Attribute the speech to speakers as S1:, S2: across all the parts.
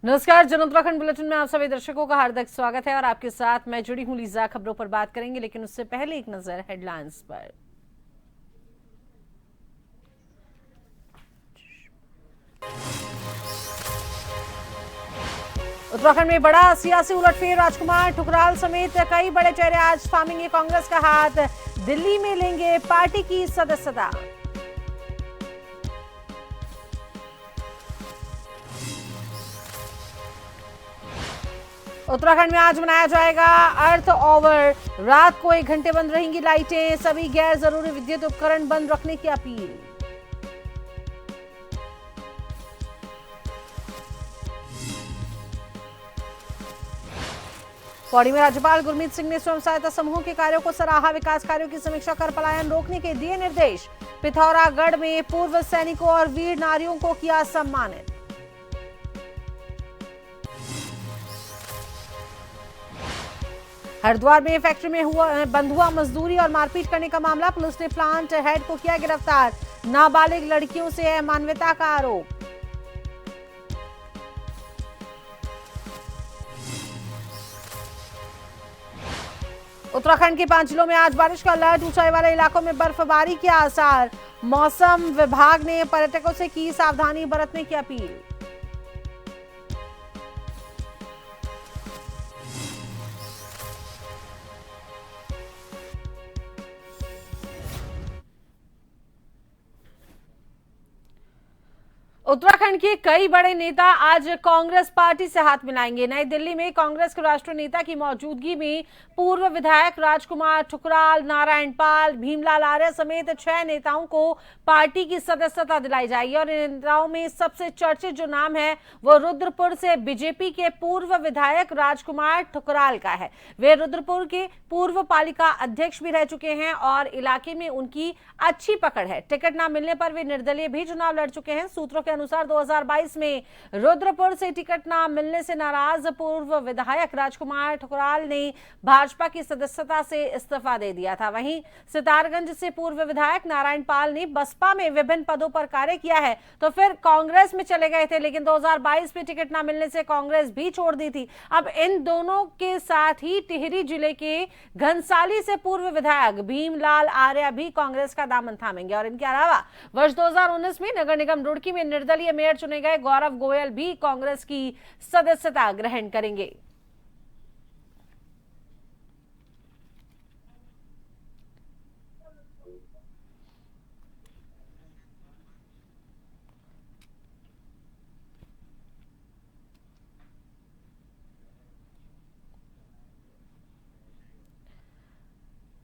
S1: नमस्कार, जन उत्तराखंड बुलेटिन में आप सभी दर्शकों का हार्दिक स्वागत है और आपके साथ मैं जुड़ी हूं लीजा। खबरों पर बात करेंगे, लेकिन उससे पहले एक नजर हेडलाइंस पर। उत्तराखंड में बड़ा सियासी उलटफेर, राजकुमार ठुकराल समेत कई बड़े चेहरे आज थामेंगे कांग्रेस का हाथ, दिल्ली में लेंगे पार्टी की सदस्यता। उत्तराखंड में आज मनाया जाएगा अर्थ ओवर, रात को 1 घंटे बंद रहेंगी लाइटें, सभी गैर जरूरी विद्युत उपकरण बंद रखने की अपील। पौड़ी में राज्यपाल गुरमीत सिंह ने स्वयं सहायता समूहों के कार्यों को सराहा, विकास कार्यों की समीक्षा कर पलायन रोकने के दिए निर्देश। पिथौरागढ़ में पूर्व सैनिकों और वीर नारियों को किया सम्मानित। हरिद्वार में फैक्ट्री में बंद हुआ मजदूरी और मारपीट करने का मामला, पुलिस ने प्लांट हेड को किया गिरफ्तार, नाबालिग लड़कियों से अमानवीयता का आरोप। उत्तराखंड के 5 जिलों में आज बारिश का अलर्ट, ऊंचाई वाले इलाकों में बर्फबारी के आसार, मौसम विभाग ने पर्यटकों से की सावधानी बरतने की अपील। उत्तराखंड के कई बड़े नेता आज कांग्रेस पार्टी से हाथ मिलाएंगे। नई दिल्ली में कांग्रेस के राष्ट्रीय नेता की मौजूदगी में पूर्व विधायक राजकुमार ठुकराल, नारायण पाल, भीमलाल आर्य समेत 6 नेताओं को पार्टी की सदस्यता दिलाई जाएगी और इन नेताओं में सबसे चर्चित जो नाम है वो रुद्रपुर से बीजेपी के पूर्व विधायक राजकुमार ठुकराल का है। वे रुद्रपुर के पूर्व पालिका अध्यक्ष भी रह चुके हैं और इलाके में उनकी अच्छी पकड़ है। टिकट न मिलने पर वे निर्दलीय भी चुनाव लड़ चुके हैं। सूत्रों के अनुसार 2022 में रुद्रपुर से टिकट न मिलने से नाराज पूर्व विधायक राजकुमार ठुकराल ने भाजपा की सदस्यता से इस्तीफा दे दिया था। वहीं सितारगंज से पूर्व विधायक नारायण पाल ने बसपा में विभिन्न पदों पर कार्य किया है, तो फिर कांग्रेस में चले गए थे, लेकिन 2022 में टिकट न मिलने से कांग्रेस भी छोड़ दी थी। अब इन दोनों के साथ ही टिहरी जिले के घनसाली से पूर्व विधायक भीमलाल आर्य भी कांग्रेस का दामन थामेंगे और इनके अलावा वर्ष 2019 में नगर निगम रुड़की में निर्दलीय मेयर चुने गए गौरव गोयल भी कांग्रेस की सदस्यता ग्रहण करेंगे।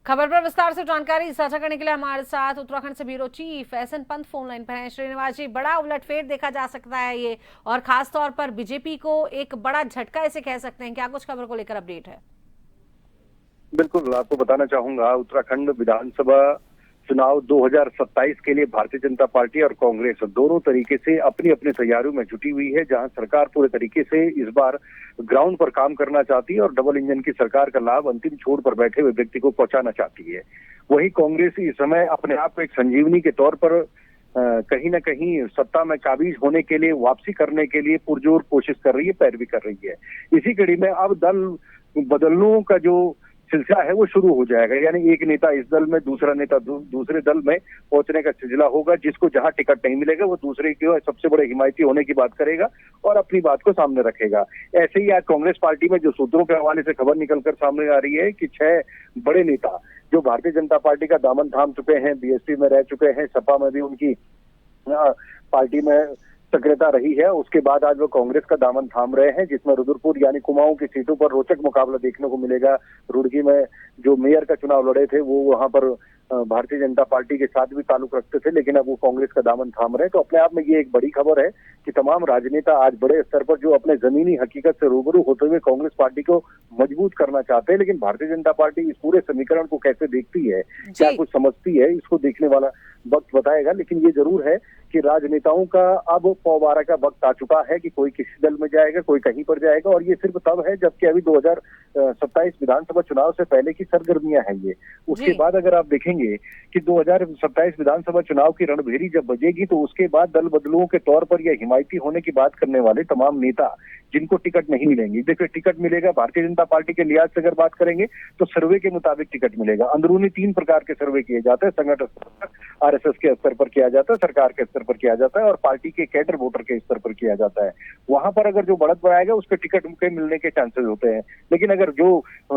S1: खबर पर विस्तार से जानकारी साझा करने के लिए हमारे साथ उत्तराखंड से bureau chief SN Pant phone line पर हैं। श्रीनिवास जी, बड़ा उलटफेर देखा जा सकता है ये, और खास तौर पर बीजेपी को एक बड़ा झटका इसे कह सकते हैं। क्या कुछ खबर को लेकर अपडेट है?
S2: बिल्कुल, आपको बताना चाहूंगा, उत्तराखंड विधानसभा चुनाव 2027 के लिए भारतीय जनता पार्टी और कांग्रेस दोनों तरीके से अपनी अपनी तैयारियों में जुटी हुई है। जहां सरकार पूरे तरीके से इस बार ग्राउंड पर काम करना चाहती है और डबल इंजन की सरकार का लाभ अंतिम छोर पर बैठे हुए व्यक्ति को पहुंचाना चाहती है। वहीं कांग्रेस इस समय अपने आप को एक संजीवनी के तौर पर कहीं ना कहीं सत्ता में काबिज होने के लिए, वापसी करने के लिए पुरजोर कोशिश कर रही है, पैरवी कर रही है। इसी कड़ी में अब दल बदलनों का जो सिलसिला है वो शुरू हो जाएगा, यानी एक नेता इस दल में, दूसरा नेता दूसरे दल में पहुंचने का सिलसिला होगा। जिसको जहां टिकट नहीं मिलेगा वो दूसरे के सबसे बड़े हिमायती होने की बात करेगा और अपनी बात को सामने रखेगा। ऐसे ही आज कांग्रेस पार्टी में जो सूत्रों के हवाले से खबर निकलकर सामने आ रही है कि 6 बड़े नेता जो भारतीय जनता पार्टी का दामन थाम चुके हैं, बीएसपी में रह चुके हैं, सपा में भी उनकी पार्टी में सक्रियता रही है, उसके बाद आज वो कांग्रेस का दामन थाम रहे हैं, जिसमें रुद्रपुर यानी कुमाऊं की सीटों पर रोचक मुकाबला देखने को मिलेगा। रुड़की में जो मेयर का चुनाव लड़े थे वो वहां पर भारतीय जनता पार्टी के साथ भी ताल्लुक रखते थे, लेकिन अब वो कांग्रेस का दामन थाम रहे हैं। तो अपने आप में ये एक बड़ी खबर है कि तमाम राजनेता आज बड़े स्तर पर जो अपने जमीनी हकीकत से रूबरू होते हुए कांग्रेस पार्टी को मजबूत करना चाहते हैं। लेकिन भारतीय जनता पार्टी इस पूरे समीकरण को कैसे देखती है, क्या कुछ समझती है, इसको देखने वाला वक्त बताएगा। लेकिन ये जरूर है कि राजनेताओं का अब पौबारा का वक्त आ चुका है कि कोई किसी दल में जाएगा, कोई कहीं पर जाएगा, और ये सिर्फ तब है जबकि अभी 2027 विधानसभा चुनाव से पहले की सरगर्मियां हैं ये। उसके बाद अगर आप देखेंगे कि 2027 विधानसभा चुनाव की रणभेरी जब बजेगी तो उसके बाद दल बदलुओं के तौर पर या हिमायती होने की बात करने वाले तमाम नेता जिनको टिकट नहीं मिलेंगी। देखिए, टिकट मिलेगा भारतीय जनता पार्टी के लिहाज से अगर बात करेंगे तो सर्वे के मुताबिक टिकट मिलेगा। अंदरूनी 3 प्रकार के सर्वे किए जाते हैं, संगठन स्तर पर, आरएसएस के स्तर पर किया जाता है, सरकार के स्तर पर किया जाता है और पार्टी के कैडर वोटर के स्तर पर किया जाता है। वहां पर अगर जो बढ़त बढ़ाएगा उसके टिकट के मिलने के चांसेस होते हैं, लेकिन अगर जो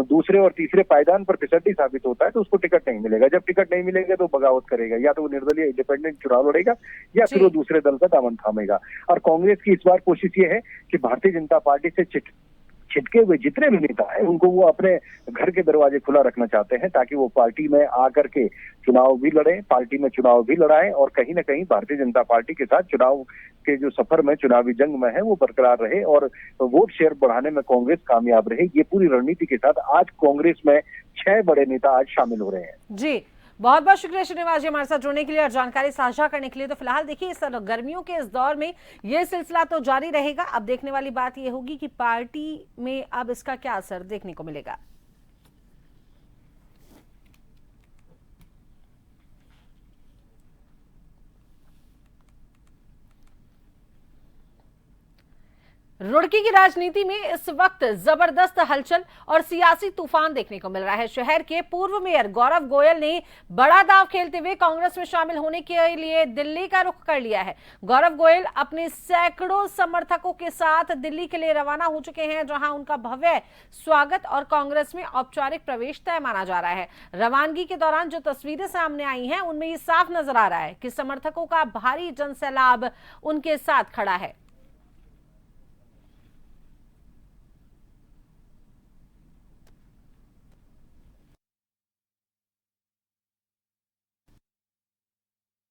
S2: दूसरे और तीसरे पायदान पर फिसड्डी साबित होता है तो उसको टिकट नहीं मिलेगा। जब टिकट नहीं मिलेगा तो बगावत करेगा, या तो वो निर्दलीय इंडिपेंडेंट चुनाव लड़ेगा या फिर वो दूसरे दल का दामन थामेगा। और कांग्रेस की इस बार कोशिश ये है कि भारतीय जनता पार्टी से छिटके हुए जितने भी नेता हैं उनको वो अपने घर के दरवाजे खुला रखना चाहते हैं, ताकि वो पार्टी में आकर के चुनाव भी लड़े, पार्टी में चुनाव भी लड़ाए और कहीं ना कहीं भारतीय जनता पार्टी के साथ चुनाव के जो सफर में, चुनावी जंग में है, वो बरकरार रहे और वोट शेयर बढ़ाने में कांग्रेस कामयाब रहे। ये पूरी रणनीति के साथ आज कांग्रेस में 6 बड़े नेता आज शामिल हो रहे हैं।
S1: जी, बहुत बहुत शुक्रिया श्रीनिवास जी हमारे साथ जुड़ने के लिए और जानकारी साझा करने के लिए। तो फिलहाल देखिए, इस गर्मियों के इस दौर में ये सिलसिला तो जारी रहेगा। अब देखने वाली बात ये होगी कि पार्टी में अब इसका क्या असर देखने को मिलेगा। रुड़की की राजनीति में इस वक्त जबरदस्त हलचल और सियासी तूफान देखने को मिल रहा है। शहर के पूर्व मेयर गौरव गोयल ने बड़ा दांव खेलते हुए कांग्रेस में शामिल होने के लिए दिल्ली का रुख कर लिया है। गौरव गोयल अपने सैकड़ों समर्थकों के साथ दिल्ली के लिए रवाना हो चुके हैं, जहां उनका भव्य स्वागत और कांग्रेस में औपचारिक प्रवेश तय माना जा रहा है। रवानगी के दौरान जो तस्वीरें सामने आई हैं उनमें ये साफ नजर आ रहा है कि समर्थकों का भारी जनसैलाब उनके साथ खड़ा है।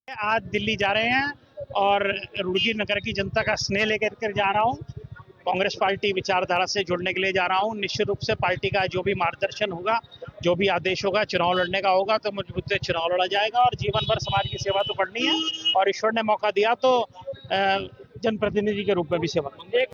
S3: आज दिल्ली जा रहे हैं और रुड़की नगर की जनता का स्नेह लेकर कर जा रहा हूं। कांग्रेस पार्टी विचारधारा से जुड़ने के लिए जा रहा हूं। निश्चित रूप से पार्टी का जो भी मार्गदर्शन होगा, जो भी आदेश होगा, चुनाव लड़ने का होगा तो मजबूती से चुनाव लड़ा जाएगा और जीवन भर समाज की सेवा तो करनी है और ईश्वर ने मौका दिया तो जनप्रतिनिधि के रूप में भी सेवा करेंगे।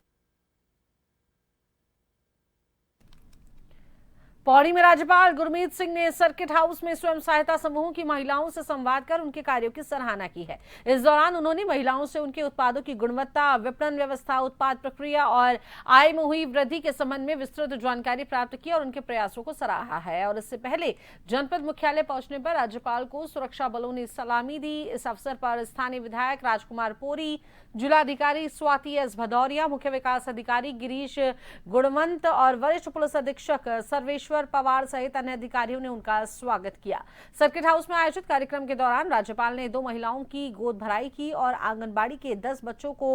S1: पौड़ी में राज्यपाल गुरमीत सिंह ने सर्किट हाउस में स्वयं सहायता समूहों की महिलाओं से संवाद कर उनके कार्यों की सराहना की है। इस दौरान उन्होंने महिलाओं से उनके उत्पादों की गुणवत्ता, विपणन व्यवस्था, उत्पाद प्रक्रिया और आय में हुई वृद्धि के संबंध में विस्तृत जानकारी प्राप्त की और उनके प्रयासों को सराहा है। और इससे पहले जनपद मुख्यालय पहुंचने पर राज्यपाल को सुरक्षा बलों ने सलामी दी। इस अवसर पर स्थानीय विधायक राजकुमार पोरी, जिलाधिकारी स्वाति एस भदौरिया, मुख्य विकास अधिकारी गिरीश गुणवंत और वरिष्ठ पुलिस अधीक्षक सर्वेश्वर पवार सहित अन्य अधिकारियों ने उनका स्वागत किया। सर्किट हाउस में आयोजित कार्यक्रम के दौरान राज्यपाल ने 2 महिलाओं की गोद भराई की और आंगनबाड़ी के 10 बच्चों को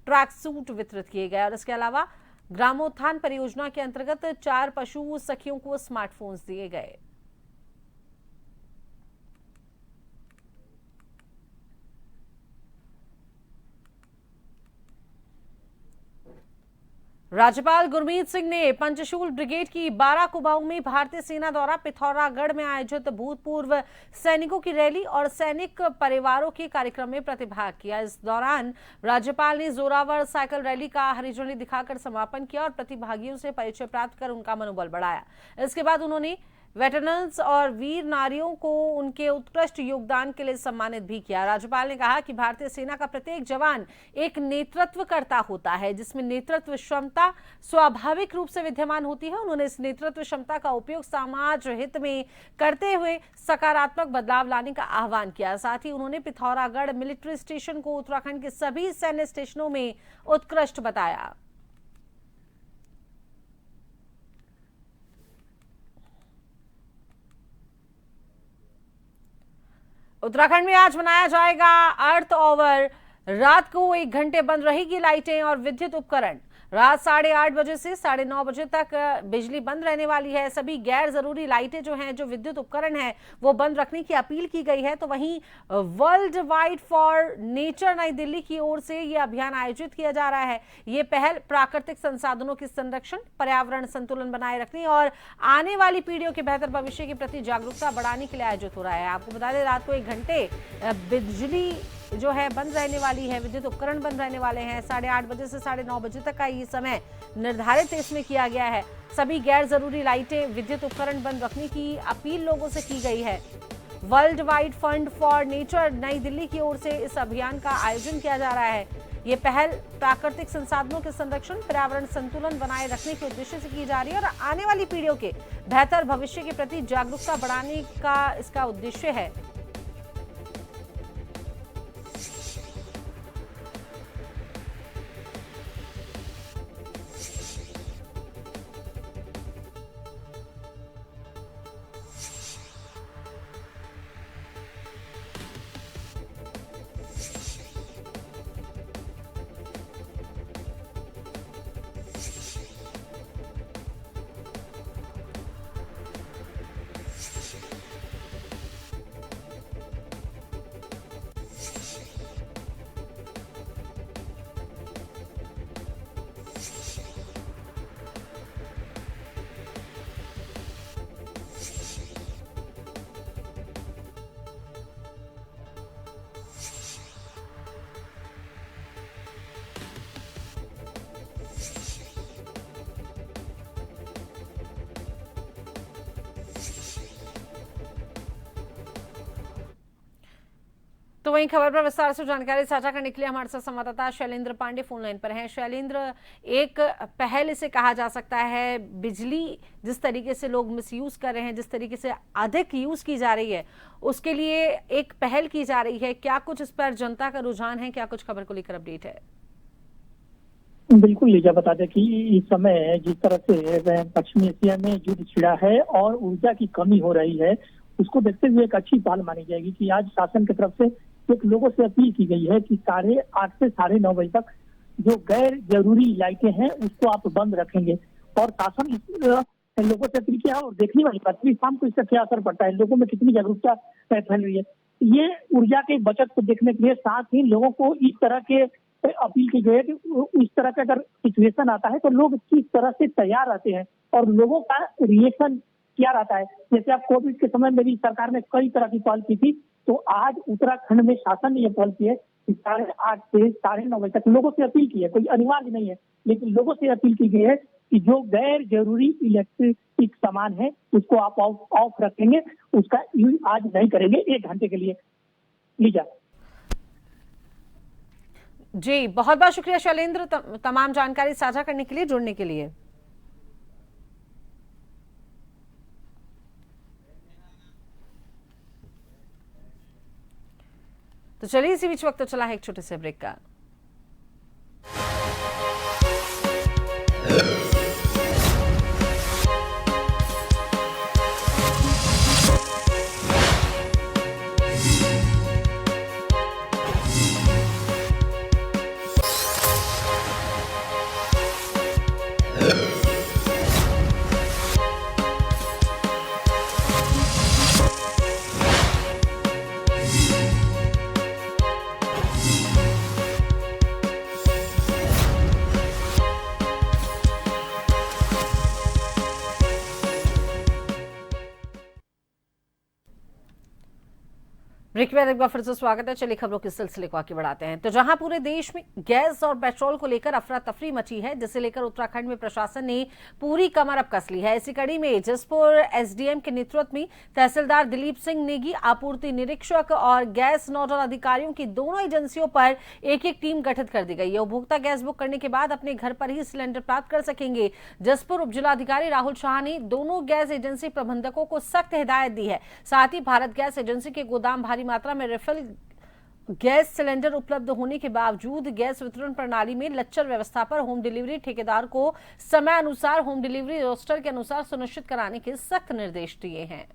S1: ट्रैक सूट वितरित किए गए। और इसके अलावा ग्रामोत्थान परियोजना के अंतर्गत 4 पशु सखियों को स्मार्टफोन्स दिए गए। राज्यपाल गुरमीत सिंह ने पंचशूल ब्रिगेड की 12 कुमाऊं में भारतीय सेना द्वारा पिथौरागढ़ में आयोजित भूतपूर्व सैनिकों की रैली और सैनिक परिवारों के कार्यक्रम में प्रतिभाग किया। इस दौरान राज्यपाल ने जोरावर साइकिल रैली का हरी झंडी दिखाकर समापन किया और प्रतिभागियों से परिचय प्राप्त कर उनका मनोबल बढ़ाया। इसके बाद उन्होंने वेटरन्स और वीर नारियों को उनके उत्कृष्ट योगदान के लिए सम्मानित भी किया। राज्यपाल ने कहा कि भारतीय सेना का प्रत्येक जवान एक नेतृत्वकर्ता होता है, जिसमें नेतृत्व क्षमता स्वाभाविक रूप से विद्यमान होती है। उन्होंने इस नेतृत्व क्षमता का उपयोग समाज हित में करते हुए सकारात्मक बदलाव लाने का आह्वान किया। साथ ही उन्होंने पिथौरागढ़ मिलिट्री स्टेशन को उत्तराखंड के सभी सैन्य स्टेशनों में उत्कृष्ट बताया। उत्तराखंड में आज मनाया जाएगा अर्थ ओवर। रात को 1 घंटे बंद रहेगी लाइटें और विद्युत उपकरण। रात 8:30 बजे से 9:30 बजे तक बिजली बंद रहने वाली है। सभी गैर जरूरी लाइटें जो हैं, जो विद्युत उपकरण हैं, वो बंद रखने की अपील की गई है। तो वहीं वर्ल्ड वाइड फॉर नेचर नई दिल्ली की ओर से ये अभियान आयोजित किया जा रहा है। ये पहल प्राकृतिक संसाधनों के संरक्षण, पर्यावरण संतुलन बनाए रखने और आने वाली पीढ़ियों के बेहतर भविष्य के प्रति जागरूकता बढ़ाने के लिए आयोजित हो रहा है। आपको बता दें, रात को 1 घंटे बिजली जो है बंद रहने वाली है, विद्युत उपकरण बंद रहने वाले हैं। 8:30 बजे से 9:30 बजे तक का ये समय निर्धारित इसमें किया गया है। सभी गैर जरूरी लाइटें, विद्युत उपकरण बंद रखने की अपील लोगों से की गई है। World wide fund for nature नई दिल्ली की ओर से इस अभियान का आयोजन किया जा रहा है। ये पहल प्राकृतिक संसाधनों के संरक्षण, पर्यावरण संतुलन बनाए रखने के उद्देश्य से की जा रही है और आने वाली पीढ़ियों के बेहतर भविष्य के प्रति जागरूकता बढ़ाने का इसका उद्देश्य है। तो वहीं खबर पर विस्तार से जानकारी साझा करने के लिए हमारे साथ संवाददाता शैलेंद्र पांडे फोन लाइन पर हैं। शैलेंद्र, एक पहल इसे कहा जा सकता है, बिजली जिस तरीके से लोग मिसयूज कर रहे हैं, जिस तरीके से अधिक यूज की जा रही है, उसके लिए एक पहल की जा रही है। क्या कुछ इस पर जनता का रुझान है, क्या कुछ खबर को लेकर अपडेट है?
S4: बिल्कुल लीजा, बता दें कि इस समय जिस तरह से पश्चिमी एशिया में युद्ध छिड़ा है और ऊर्जा की कमी हो रही है, उसको देखते हुए एक अच्छी पहल मानी जाएगी कि आज शासन की तरफ से एक लोगों से अपील की गई है कि 8:30 से 9:30 बजे तक जो गैर जरूरी लाइटें हैं उसको आप बंद रखेंगे। और शासन लोगों से अपील किया और देखने वाली बात है शाम को इसका क्या असर पड़ता है, लोगों में कितनी जागरूकता फैल रही है। ये ऊर्जा की बचत को देखने के लिए साथ ही लोगों को इस तरह के अपील की गई है कि इस तरह का अगर सिचुएशन आता है तो लोग किस तरह से तैयार रहते हैं और लोगों का रिएक्शन क्या रहता है। जैसे आप कोविड के समय में भी सरकार ने कई तरह की पहल की थी, तो आज उत्तराखंड में शासन ने यह पहल की है कि 8:30 से 9:30 बजे तक लोगों से अपील की है, कोई अनिवार्य नहीं है, लेकिन लोगों से अपील की गई है कि जो गैर जरूरी इलेक्ट्रिक सामान है उसको आप ऑफ रखेंगे, उसका यूज आज नहीं करेंगे 1 घंटे के लिए। लीजा
S1: जी, बहुत बहुत शुक्रिया शैलेंद्र, तमाम जानकारी साझा करने के लिए, जुड़ने के लिए। तो चलिए इसी बीच वक्त चला है एक छोटे से ब्रेक का। ब्रेक में एक बार फिर से स्वागत है। चलिए खबरों के सिलसिले को आगे बढ़ाते हैं। तो जहां पूरे देश में गैस और पेट्रोल को लेकर अफरा तफरी मची है, जिसे लेकर उत्तराखंड में प्रशासन ने पूरी कमर अब कस ली है। इसी कड़ी में जसपुर एसडीएम के नेतृत्व में तहसीलदार दिलीप सिंह नेगी, आपूर्ति निरीक्षक और गैस नोडल अधिकारियों की दोनों एजेंसियों पर एक टीम गठित कर दी गई है। उपभोक्ता गैस बुक करने के बाद अपने घर पर ही सिलेंडर प्राप्त कर सकेंगे। जसपुर उपजिलाधिकारी राहुल शाह ने दोनों गैस एजेंसी प्रबंधकों को सख्त हिदायत दी है। साथ ही भारत गैस एजेंसी के गोदाम भारी मात्रा में रिफिल गैस सिलेंडर उपलब्ध होने के बावजूद गैस वितरण प्रणाली में लच्चर व्यवस्था पर होम डिलीवरी ठेकेदार को समय अनुसार होम डिलीवरी रोस्टर के अनुसार सुनिश्चित कराने के सख्त निर्देश दिए हैं।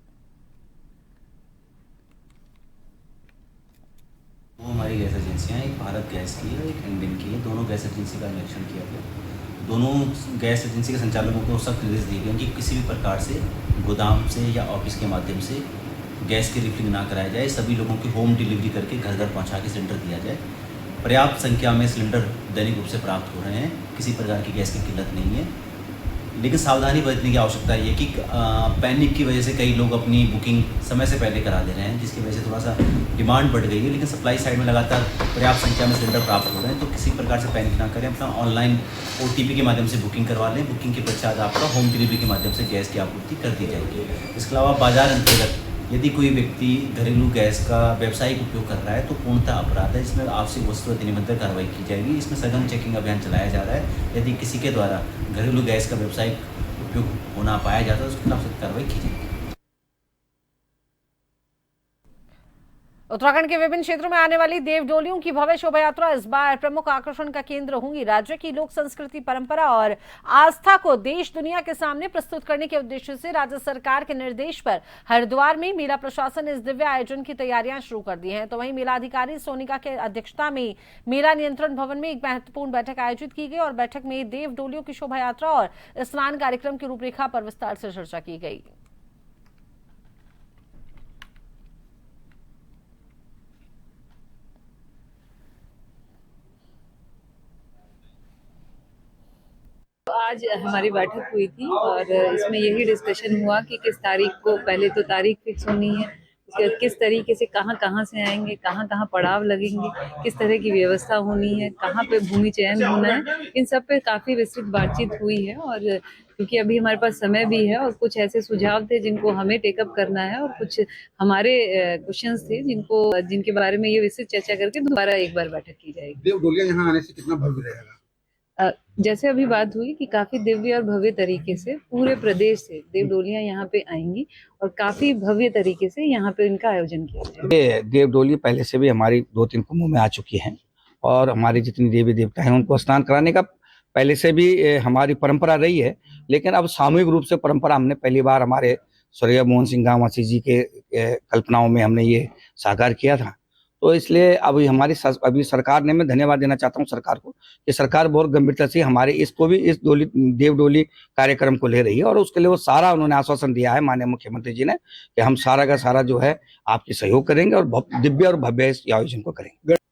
S5: वो हमारी गैस एजेंसियां, एक भारत गैस की है, एक इंडियन की है। दोनों गैस एजेंसी का निरीक्षण किया गया। दोनों गैस एजेंसी के संचालकों को सख्त निर्देश दिए गए कि किसी भी प्रकार से गोदाम से या ऑफिस के माध्यम से गैस की रिफिलिंग ना कराया जाए। सभी लोगों की होम डिलीवरी करके घर घर पहुंचा के सिलेंडर दिया जाए। पर्याप्त संख्या में सिलेंडर दैनिक रूप से प्राप्त हो रहे हैं, किसी प्रकार की गैस की किल्लत नहीं है। लेकिन सावधानी बरतने की आवश्यकता ये है कि पैनिक की वजह से कई लोग अपनी बुकिंग समय से पहले करा दे रहे हैं, जिसकी वजह से थोड़ा सा डिमांड बढ़ गई है। लेकिन सप्लाई साइड में लगातार पर्याप्त संख्या में सिलेंडर प्राप्त हो रहे हैं, तो किसी प्रकार से पैनिक ना करें। अपना ऑनलाइन OTP के माध्यम से बुकिंग करवा लें। बुकिंग के पश्चात आपका होम डिलीवरी के माध्यम से गैस की आपूर्ति कर दी जाएगी। इसके अलावा बाजार अंतर्गत यदि कोई व्यक्ति घरेलू गैस का व्यावसायिक उपयोग कर रहा है तो पूर्णतः अपराध है। इसमें आवश्यक वस्तु अधिनियम तक कार्रवाई की जाएगी। इसमें सघन चेकिंग अभियान चलाया जा रहा है। यदि किसी के द्वारा घरेलू गैस का व्यावसायिक उपयोग होना पाया जाता है उसके खिलाफ सख्त कार्रवाई की जाएगी।
S1: उत्तराखंड के विभिन्न क्षेत्रों में आने वाली देव डोलियों की भव्य शोभा यात्रा इस बार प्रमुख आकर्षण का केंद्र होंगी। राज्य की लोक संस्कृति, परंपरा और आस्था को देश दुनिया के सामने प्रस्तुत करने के उद्देश्य से राज्य सरकार के निर्देश पर हरिद्वार में मेला प्रशासन ने इस दिव्य आयोजन की तैयारियां शुरू कर दी हैं। तो वहीं मेलाधिकारी सोनिका के अध्यक्षता में मेला नियंत्रण भवन में एक महत्वपूर्ण बैठक आयोजित की गई और बैठक में देव डोलियों की शोभा यात्रा और स्नान कार्यक्रम की रूपरेखा पर विस्तार से चर्चा की गई।
S6: आज हमारी बैठक हुई थी और इसमें यही डिस्कशन हुआ कि किस तारीख को, पहले तो तारीख फिक्स होनी है, उसके बाद किस तरीके से कहाँ से आएंगे, कहाँ पड़ाव लगेंगे, किस तरह की व्यवस्था होनी है, कहाँ पे भूमि चयन होना है, इन सब पे काफ़ी विस्तृत बातचीत हुई है। और क्योंकि अभी हमारे पास समय भी है और कुछ ऐसे सुझाव थे जिनको हमें टेकअप करना है और कुछ हमारे क्वेश्चंस थे जिनके बारे में ये विस्तृत चर्चा करके दोबारा एक बार बैठक की जाएगी।
S7: देव डोलियां यहाँ आने से कितना भव्य रहेगा?
S6: जैसे अभी बात हुई कि काफी दिव्य और भव्य तरीके से पूरे प्रदेश से देव डोलियां यहाँ पे आएंगी और काफी भव्य तरीके से यहाँ पे इनका आयोजन किया जाएगा।
S7: देव डोली पहले से भी हमारी 2-3 कुंभों में आ चुकी हैं और हमारी जितनी देवी देवता हैं उनको स्नान कराने का पहले से भी हमारी परंपरा रही है। लेकिन अब सामूहिक रूप से परंपरा हमने पहली बार हमारे स्वर्गीय मोहन सिंह गांवासी जी के कल्पनाओं में हमने ये साकार किया था। तो इसलिए अभी सरकार ने, मैं धन्यवाद देना चाहता हूं सरकार को कि सरकार बहुत गंभीरता से हमारे इस देव डोली कार्यक्रम को ले रही है और उसके लिए वो सारा उन्होंने आश्वासन दिया है माननीय मुख्यमंत्री जी ने कि हम सारा का सारा जो है आपकी सहयोग करेंगे और दिव्य और भव्य इस आयोजन को करेंगे।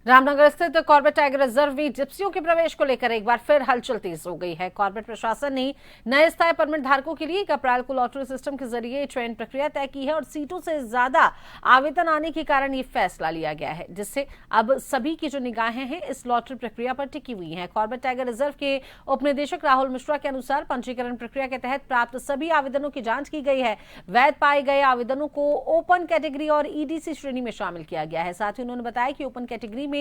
S1: रामनगर स्थित कॉर्बेट टाइगर रिजर्व में जिप्सियों के प्रवेश को लेकर एक बार फिर हलचल तेज हो गई है। कॉर्बेट प्रशासन ने नए स्थायी परमिट धारकों के लिए 1 अप्रैल को लॉटरी सिस्टम के जरिए चयन प्रक्रिया तय की है और सीटों से ज्यादा आवेदन आने के कारण ये फैसला लिया गया है, जिससे अब सभी की जो निगाहें हैं इस लॉटरी प्रक्रिया पर टिकी हुई हैं। कॉर्बेट टाइगर रिजर्व के उपनिदेशक राहुल मिश्रा के अनुसार पंजीकरण प्रक्रिया के तहत प्राप्त सभी आवेदनों की जांच की गई है। वैध पाए गए आवेदनों को ओपन कैटेगरी और ईडीसी श्रेणी में शामिल किया गया है। साथ ही उन्होंने बताया कि ओपन कैटेगरी में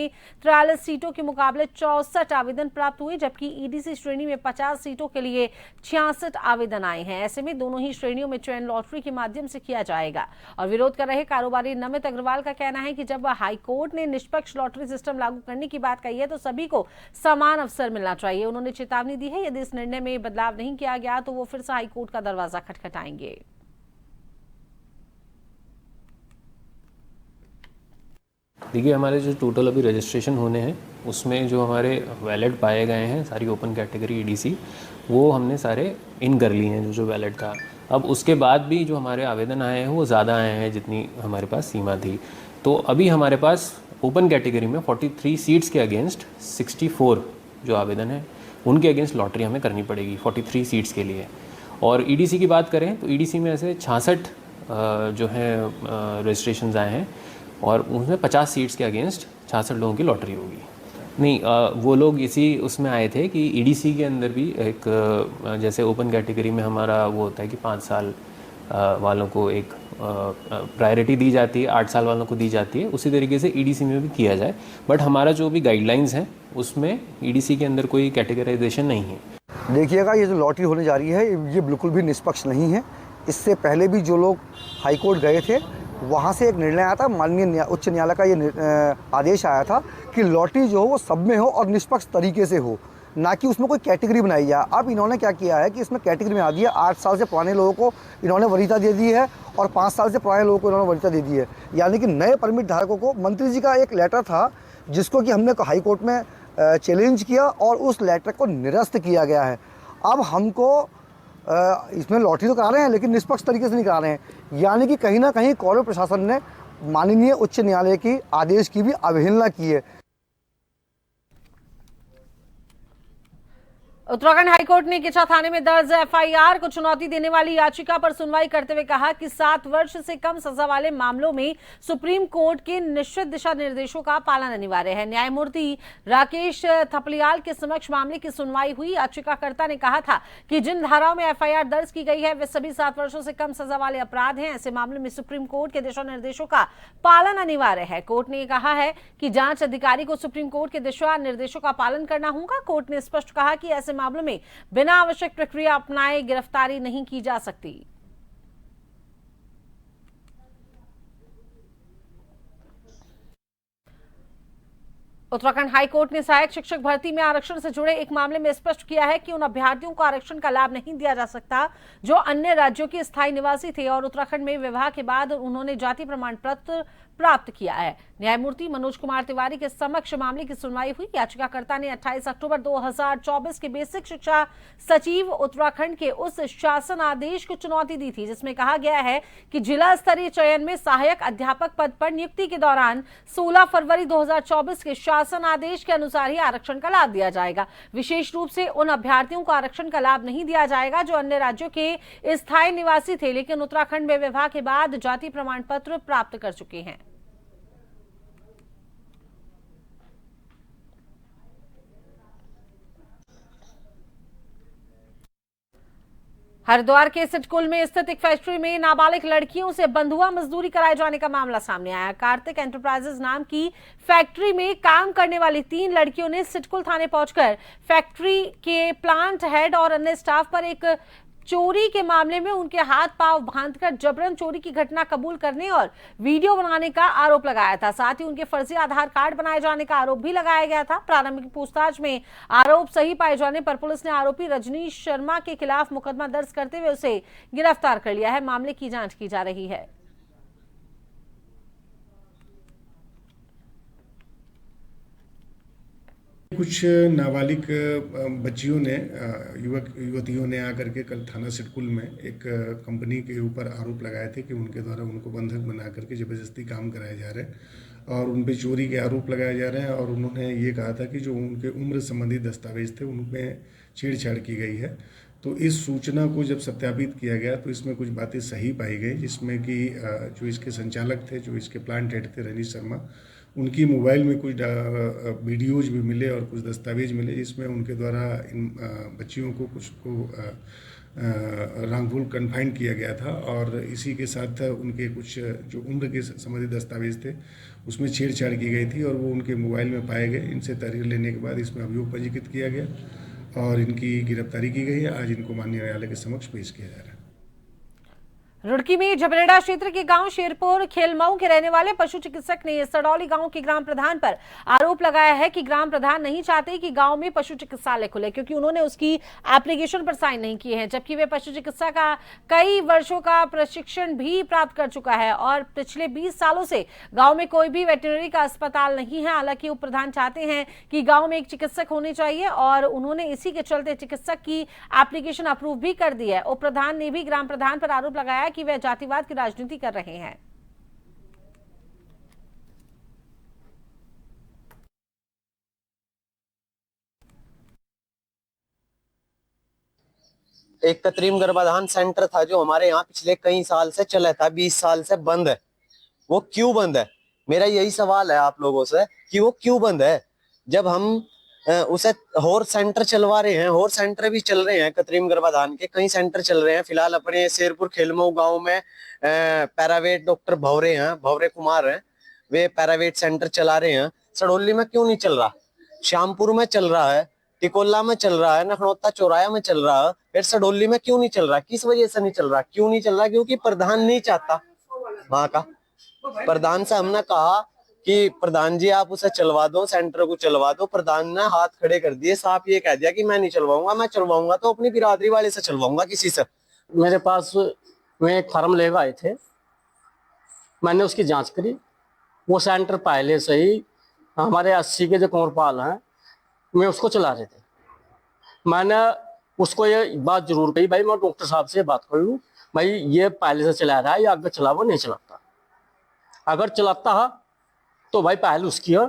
S1: 43 सीटों के मुकाबले 64 आवेदन प्राप्त हुए, जबकि ईडीसी श्रेणी में 50 सीटों के लिए 66 आवेदन आए हैं। ऐसे में दोनों ही श्रेणियों में चयन लॉटरी के माध्यम से किया जाएगा। और विरोध कर रहे कारोबारी नमित अग्रवाल का कहना है कि जब हाईकोर्ट ने निष्पक्ष लॉटरी सिस्टम लागू करने की बात कही है तो सभी को समान अवसर मिलना चाहिए। उन्होंने चेतावनी दी है यदि इस निर्णय में बदलाव नहीं किया गया तो वो फिर से हाईकोर्ट का दरवाजा खटखटाएंगे।
S8: देखिए, हमारे जो टोटल अभी रजिस्ट्रेशन होने हैं उसमें जो हमारे वैलिड पाए गए हैं सारी ओपन कैटेगरी ईडीसी वो हमने सारे इन कर लिए हैं जो वैलिड था। अब उसके बाद भी जो हमारे आवेदन आए हैं वो ज़्यादा आए हैं जितनी हमारे पास सीमा थी। तो अभी हमारे पास ओपन कैटेगरी में 43 सीट्स के अगेंस्ट 64 जो आवेदन हैं उनके अगेंस्ट लॉटरी हमें करनी पड़ेगी 43 सीट्स के लिए। और ईडीसी की बात करें तो ईडीसी में ऐसे 66 जो हैं रजिस्ट्रेशन आए हैं और उसमें 50 सीट्स के अगेंस्ट 66 लोगों की लॉटरी होगी। नहीं, वो लोग इसी उसमें आए थे कि ईडीसी के अंदर भी एक जैसे ओपन कैटेगरी में हमारा वो होता है कि 5 साल वालों को एक प्रायोरिटी दी जाती है, 8 साल वालों को दी जाती है, उसी तरीके से ईडीसी में भी किया जाए। बट हमारा जो भी गाइडलाइंस हैं उसमें ईडीसी के अंदर कोई कैटेगराइजेशन नहीं है।
S9: देखिएगा, ये जो लॉटरी होने जा रही है ये बिल्कुल भी निष्पक्ष नहीं है। इससे पहले भी जो लोग हाईकोर्ट गए थे वहाँ से एक निर्णय आया था, माननीय उच्च न्यायालय का ये आदेश आया था कि लॉटरी जो हो वो सब में हो और निष्पक्ष तरीके से हो, ना कि उसमें कोई कैटेगरी बनाई जाए। अब इन्होंने क्या किया है कि इसमें कैटेगरी में आ दिया। 8 साल से पुराने लोगों को इन्होंने वरीयता दे दी है और 5 साल से पुराने लोगों को इन्होंने वरीयता दे दी है। यानी कि नए परमिट धारकों को, मंत्री जी का एक लेटर था जिसको कि हमने हाई कोर्ट में चैलेंज किया और उस लेटर को निरस्त किया गया है। अब हमको इसमें लॉटरी तो करा रहे हैं लेकिन निष्पक्ष तरीके से नहीं करा रहे हैं। यानी कि कहीं ना कहीं कॉर्पोरेट प्रशासन ने माननीय उच्च न्यायालय की आदेश की भी अवहेलना की है।
S1: उत्तराखंड हाईकोर्ट ने किचा थाने में दर्ज एफआईआर को चुनौती देने वाली याचिका पर सुनवाई करते हुए कहा कि 7 वर्ष से कम सजा वाले मामलों में सुप्रीम कोर्ट के निश्चित दिशा निर्देशों का पालन अनिवार्य है। न्यायमूर्ति राकेश थपलियाल के समक्ष मामले की सुनवाई हुई। याचिकाकर्ता ने कहा था कि जिन धाराओं में एफआईआर दर्ज की गई है वे सभी 7 वर्षों से कम सजा वाले अपराध हैं। ऐसे मामलों में सुप्रीम कोर्ट के दिशा निर्देशों का पालन अनिवार्य है। कोर्ट ने कहा है कि जांच अधिकारी को सुप्रीम कोर्ट के दिशा निर्देशों का पालन करना होगा। कोर्ट ने स्पष्ट कहा कि ऐसे मामलों में बिना आवश्यक प्रक्रिया अपनाए गिरफ्तारी नहीं की जा सकती। उत्तराखंड हाईकोर्ट ने सहायक शिक्षक भर्ती में आरक्षण से जुड़े एक मामले में स्पष्ट किया है कि उन अभ्यर्थियों को आरक्षण का लाभ नहीं दिया जा सकता जो अन्य राज्यों के स्थायी निवासी थे और उत्तराखंड में विवाह के बाद उन्होंने जाति प्रमाण पत्र प्राप्त किया है। न्यायमूर्ति मनोज कुमार तिवारी के समक्ष मामले की सुनवाई हुई। याचिकाकर्ता ने 28 अक्टूबर 2024 के बेसिक शिक्षा सचिव उत्तराखंड के उस शासन आदेश को चुनौती दी थी जिसमें कहा गया है कि जिला स्तरीय चयन में सहायक अध्यापक पद पर नियुक्ति के दौरान 16 फरवरी 2024 के शासन आदेश के अनुसार ही आरक्षण का लाभ दिया जाएगा। विशेष रूप से उन अभ्यर्थियों को आरक्षण का लाभ नहीं दिया जाएगा जो अन्य राज्यों के स्थायी निवासी थे लेकिन उत्तराखंड में विवाह के बाद जाति प्रमाण पत्र प्राप्त कर चुके हैं। हरिद्वार के सिटकुल में स्थित एक फैक्ट्री में नाबालिग लड़कियों से बंधुआ मजदूरी कराए जाने का मामला सामने आया। कार्तिक एंटरप्राइजेज नाम की फैक्ट्री में काम करने वाली 3 लड़कियों ने सिटकुल थाने पहुंचकर फैक्ट्री के प्लांट हेड और अन्य स्टाफ पर एक चोरी के मामले में उनके हाथ पांव बांधकर जबरन चोरी की घटना कबूल करने और वीडियो बनाने का आरोप लगाया था। साथ ही उनके फर्जी आधार कार्ड बनाए जाने का आरोप भी लगाया गया था। प्रारंभिक पूछताछ में आरोप सही पाए जाने पर पुलिस ने आरोपी रजनीश शर्मा के खिलाफ मुकदमा दर्ज करते हुए उसे गिरफ्तार कर लिया है। मामले की जांच की जा रही है।
S10: कुछ नाबालिग बच्चियों ने युवक युवतियों ने आकर के कल थाना सिटकुल में एक कंपनी के ऊपर आरोप लगाए थे कि उनके द्वारा उनको बंधक बना करके ज़बरदस्ती काम कराए जा रहे हैं और उन पे चोरी के आरोप लगाए जा रहे हैं। और उन्होंने ये कहा था कि जो उनके उम्र संबंधी दस्तावेज थे उनमें छेड़छाड़ की गई है। तो इस सूचना को जब सत्यापित किया गया तो इसमें कुछ बातें सही पाई गई, जिसमें कि जो इसके संचालक थे, जो इसके प्लांट हेड थे रजनीश शर्मा, उनकी मोबाइल में कुछ वीडियोज भी मिले और कुछ दस्तावेज मिले जिसमें उनके द्वारा इन बच्चियों को कुछ को रॉन्गफुल कन्फाइन किया गया था। और इसी के साथ उनके कुछ जो उम्र के संबंधित दस्तावेज थे उसमें छेड़छाड़ की गई थी और वो उनके मोबाइल में पाए गए। इनसे तहरीर लेने के बाद इसमें अभियोग पंजीकृत किया गया और इनकी गिरफ्तारी की गई है। आज इनको माननीय न्यायालय के समक्ष पेश किया जा रहा है।
S1: रुड़की में जबरेड़ा क्षेत्र के गांव शेरपुर खेलमऊ के रहने वाले पशु चिकित्सक ने सडौली गांव के ग्राम प्रधान पर आरोप लगाया है कि ग्राम प्रधान नहीं चाहते कि गांव में पशु चिकित्सालय खुले क्योंकि उन्होंने उसकी एप्लीकेशन पर साइन नहीं किए हैं, जबकि वे पशु चिकित्सा का कई वर्षों का प्रशिक्षण भी प्राप्त कर चुका है और पिछले 20 सालों से गाँव में कोई भी वेटरनरी का अस्पताल नहीं है। हालांकि उप प्रधान चाहते हैं कि गाँव में एक चिकित्सक होने चाहिए और उन्होंने इसी के चलते चिकित्सक की एप्लीकेशन अप्रूव भी कर दी है। उप प्रधान ने भी ग्राम प्रधान पर आरोप लगाया कि वे जातिवाद की राजनीति कर रहे हैं।
S11: एक कृत्रिम गर्भाधान सेंटर था जो हमारे यहाँ पिछले कई साल से चला था, 20 साल से बंद है। वो क्यों बंद है? मेरा यही सवाल है आप लोगों से कि वो क्यों बंद है, जब हम उसे और सेंटर चलवा रहे हैं। और सेंटर भी चल रहे हैं, कृत्रिम गर्भाधान के कई सेंटर चल रहे हैं। फिलहाल अपने शेरपुर खेलमऊ गांव में पैरावेट डॉक्टर भवरे कुमार हैं, वे पैरावेट सेंटर चला रहे हैं। सडौली में क्यों नहीं चल रहा? श्यामपुर में चल रहा है, टिकोला में चल रहा है, नखनौता चौराया में चल रहा है, फिर सडौली में क्यों नहीं चल रहा? किस वजह से नहीं चल रहा? क्यों नहीं चल रहा? क्योंकि प्रधान नहीं चाहता। वहां का प्रधान से हमने कहा कि प्रधान जी आप उसे चलवा दो, सेंटर को चलवा दो। प्रधान ने हाथ खड़े कर दिए, साफ ये कह दिया कि मैं नहीं चलवाऊंगा, मैं चलवाऊंगा तो अपनी बिरादरी वाले से चलवाऊंगा, किसी से।
S12: मेरे पास वे एक फार्म लेकर आए थे, मैंने उसकी जांच करी। वो सेंटर पहले से ही हमारे 80 के जो कंवरपाल हैं वे उसको चला रहे थे। मैंने उसको ये बात जरूर कही, भाई मैं डॉक्टर साहब से बात कर लूँ, भाई ये पहले से चला रहा है या आगे चलाओ, नहीं चलाता। अगर चलाता है तो भाई पहले उसकी है,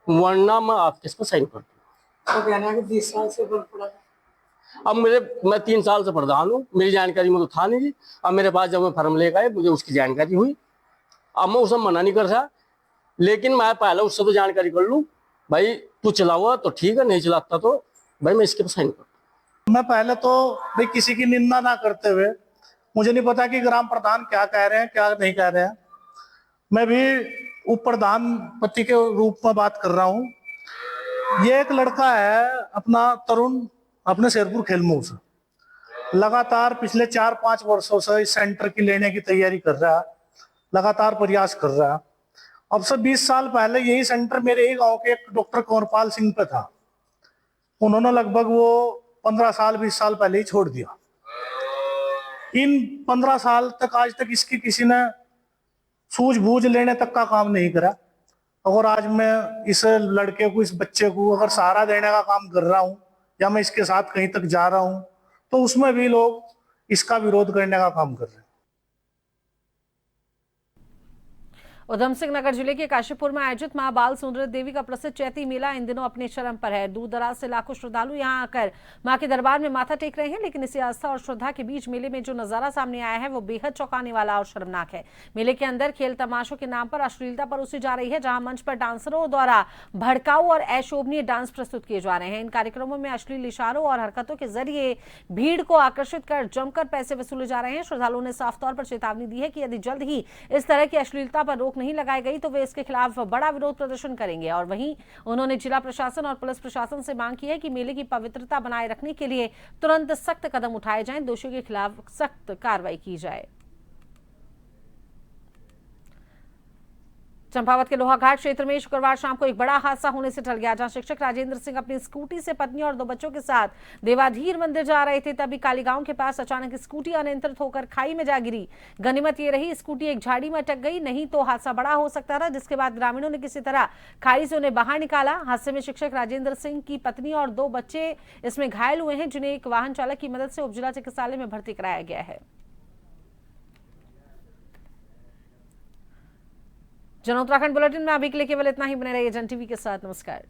S12: वरना मैं आपके इस पर साइन कर दूँ।
S13: 20 साल से बंद पड़ा।
S12: अब मैं 3 साल से प्रधान हूँ, मेरी जानकारी में तो था नहीं जी। अब मेरे पास जब मैं फॉर्म लेकर आए मुझे उसकी जानकारी हुई। अब मैं उसे मना नहीं कर रहा, लेकिन मैं पहले उससे तो जानकारी कर लूँ, भाई तू चला हुआ तो ठीक है, नहीं चलाता तो भाई मैं इसके पर साइन कर।
S13: मैं पहले तो भाई किसी की निंदा ना करते हुए, मुझे नहीं पता कि ग्राम प्रधान क्या कह रहे हैं क्या नहीं कह रहे हैं, मैं भी उप प्रधानपति के रूप में बात कर रहा हूँ। ये एक लड़का है अपना तरुण, अपने शेरपुर खेलमू से लगातार पिछले 4-5 वर्षों से इस सेंटर की लेने की तैयारी कर रहा है, लगातार प्रयास कर रहा है। अब से 20 साल पहले यही सेंटर मेरे ही गांव के एक डॉक्टर कंवरपाल सिंह पे था। उन्होंने लगभग वो 15 साल 20 साल पहले ही छोड़ दिया। इन 15 साल तक आज तक इसकी किसी ने सूझबूझ लेने तक का काम नहीं करा। अगर आज मैं इस लड़के को, इस बच्चे को अगर सहारा देने का काम कर रहा हूँ या मैं इसके साथ कहीं तक जा रहा हूँ, तो उसमें भी लोग इसका विरोध करने का काम कर रहे हैं।
S1: उधम सिंह नगर जिले के काशीपुर में आयोजित मां बाल सुंदरी देवी का प्रसिद्ध चैती मेला इन दिनों अपने चरम पर है। दूर दराज से लाखों श्रद्धालु यहां आकर मां के दरबार में माथा टेक रहे हैं, लेकिन इसी आस्था और श्रद्धा के बीच मेले में जो नजारा सामने आया है वो बेहद चौंकाने वाला और शर्मनाक है। मेले के अंदर खेल तमाशों के नाम पर अश्लीलता परोसी जा रही है, जहां मंच पर डांसरों द्वारा भड़काऊ और अशोभनीय डांस प्रस्तुत किए जा रहे हैं। इन कार्यक्रमों में अश्लील इशारों और हरकतों के जरिए भीड़ को आकर्षित कर जमकर पैसे वसूले जा रहे हैं। श्रद्धालुओं ने साफ तौर पर चेतावनी दी है कि यदि जल्द ही इस तरह की अश्लीलता पर रोक नहीं लगाई गई तो वे इसके खिलाफ बड़ा विरोध प्रदर्शन करेंगे। और वहीं उन्होंने जिला प्रशासन और पुलिस प्रशासन से मांग की है कि मेले की पवित्रता बनाए रखने के लिए तुरंत सख्त कदम उठाए जाएं, दोषियों के खिलाफ सख्त कार्रवाई की जाए। चंपावत के लोहाघाट क्षेत्र में शुक्रवार शाम को एक बड़ा हादसा होने से टल गया, जहां शिक्षक राजेंद्र सिंह अपनी स्कूटी से पत्नी और 2 बच्चों के साथ देवाधीर मंदिर जा रहे थे। तभी कालीगांव के पास अचानक स्कूटी अनियंत्रित होकर खाई में जा गिरी। गनीमत ये रही स्कूटी एक झाड़ी में अटक गई, नहीं तो हादसा बड़ा हो सकता था, जिसके बाद ग्रामीणों ने किसी तरह खाई से उन्हें बाहर निकाला। हादसे में शिक्षक राजेंद्र सिंह की पत्नी और 2 बच्चे इसमें घायल हुए हैं, जिन्हें एक वाहन चालक की मदद से उपजिला चिकित्सालय में भर्ती कराया गया है। जन उत्तराखंड बुलेटिन में अभी के लिए केवल इतना ही। बने रहिए जन टीवी के साथ। नमस्कार।